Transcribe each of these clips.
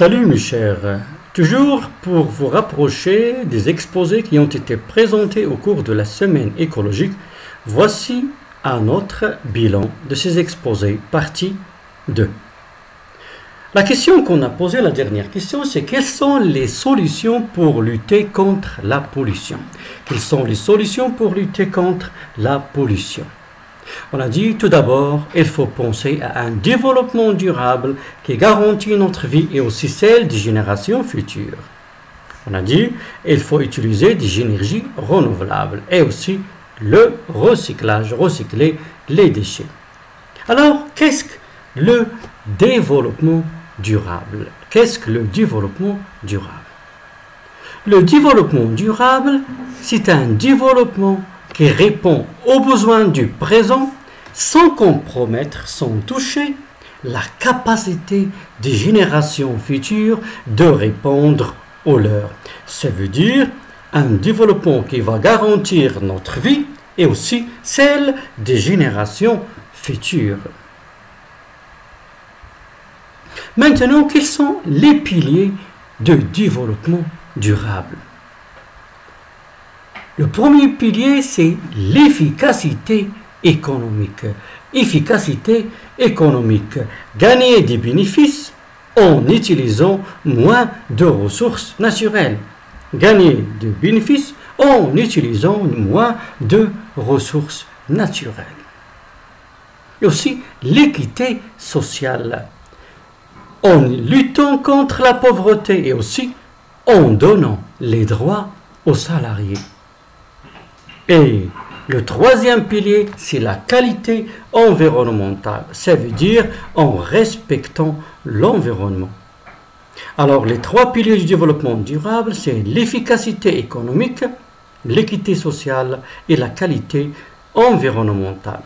Salut mes chers, toujours pour vous rapprocher des exposés qui ont été présentés au cours de la semaine écologique, voici un autre bilan de ces exposés, partie 2. La question qu'on a posée, la dernière question, c'est quelles sont les solutions pour lutter contre la pollution? Quelles sont les solutions pour lutter contre la pollution? On a dit tout d'abord, il faut penser à un développement durable qui garantit notre vie et aussi celle des générations futures. On a dit, il faut utiliser des énergies renouvelables et aussi le recyclage, recycler les déchets. Alors, qu'est-ce que le développement durable? Qu'est-ce que le développement durable? Le développement durable, c'est un développement qui répond aux besoins du présent sans compromettre, sans toucher la capacité des générations futures de répondre aux leurs. Ça veut dire un développement qui va garantir notre vie et aussi celle des générations futures. Maintenant, quels sont les piliers de développement durable? Le premier pilier, c'est l'efficacité économique. Efficacité économique. Gagner des bénéfices en utilisant moins de ressources naturelles. Gagner des bénéfices en utilisant moins de ressources naturelles. Et aussi l'équité sociale. En luttant contre la pauvreté et aussi en donnant les droits aux salariés. Et le troisième pilier, c'est la qualité environnementale. Ça veut dire en respectant l'environnement. Alors, les trois piliers du développement durable, c'est l'efficacité économique, l'équité sociale et la qualité environnementale.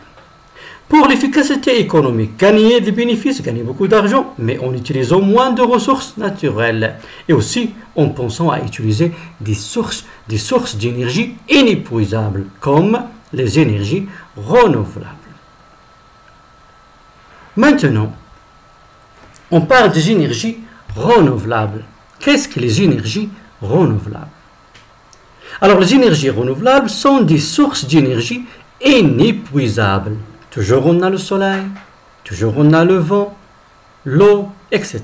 Pour l'efficacité économique, gagner des bénéfices, gagner beaucoup d'argent, mais en utilisant moins de ressources naturelles. Et aussi en pensant à utiliser des sources d'énergie inépuisables, comme les énergies renouvelables. Maintenant, on parle des énergies renouvelables. Qu'est-ce que les énergies renouvelables? Alors, les énergies renouvelables sont des sources d'énergie inépuisables. Toujours on a le soleil, toujours on a le vent, l'eau, etc.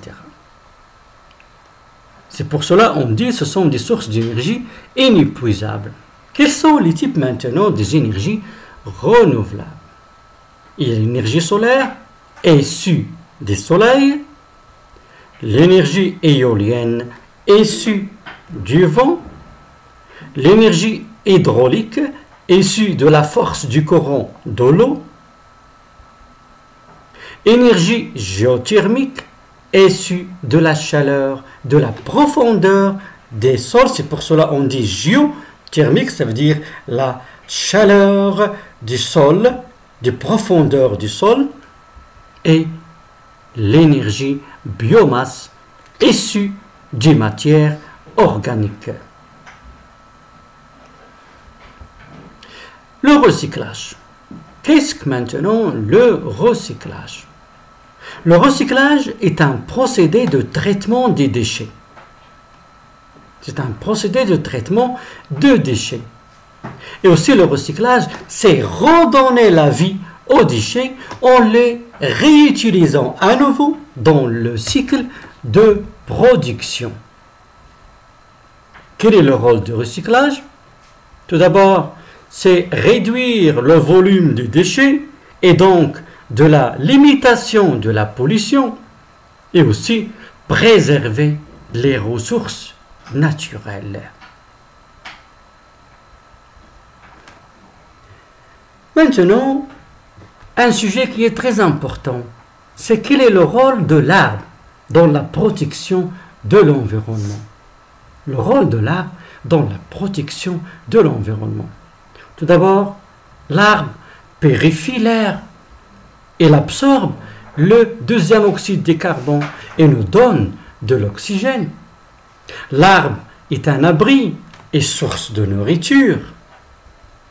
C'est pour cela qu'on dit que ce sont des sources d'énergie inépuisables. Quels sont les types maintenant des énergies renouvelables? Il y a l'énergie solaire issue des soleils, l'énergie éolienne issue du vent, l'énergie hydraulique issue de la force du courant de l'eau, énergie géothermique issue de la chaleur, de la profondeur des sols. C'est pour cela qu'on dit géothermique, ça veut dire la chaleur du sol, des profondeurs du sol, et l'énergie biomasse issue des matières organiques. Le recyclage. Qu'est-ce que maintenant le recyclage? Le recyclage est un procédé de traitement des déchets. C'est un procédé de traitement de déchets. Et aussi le recyclage, c'est redonner la vie aux déchets en les réutilisant à nouveau dans le cycle de production. Quel est le rôle du recyclage? Tout d'abord, c'est réduire le volume des déchets et donc de la limitation de la pollution et aussi préserver les ressources naturelles. Maintenant, un sujet qui est très important, c'est quel est le rôle de l'arbre dans la protection de l'environnement. Le rôle de l'arbre dans la protection de l'environnement. Tout d'abord, l'arbre purifie l'air. Il absorbe le deuxième oxyde de carbone et nous donne de l'oxygène. L'arbre est un abri et source de nourriture.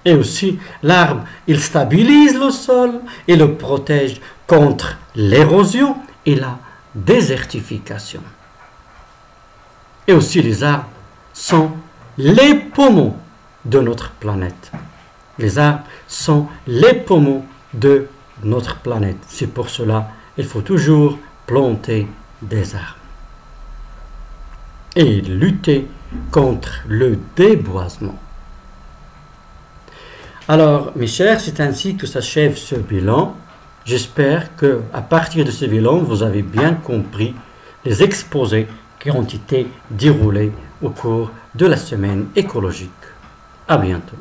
Et aussi, l'arbre, il stabilise le sol et le protège contre l'érosion et la désertification. Et aussi les arbres sont les poumons de notre planète. Les arbres sont les poumons de notre planète. C'est pour cela qu'il faut toujours planter des arbres. Et lutter contre le déboisement. Alors, mes chers, c'est ainsi que s'achève ce bilan. J'espère qu'à partir de ce bilan, vous avez bien compris les exposés qui ont été déroulés au cours de la semaine écologique. À bientôt.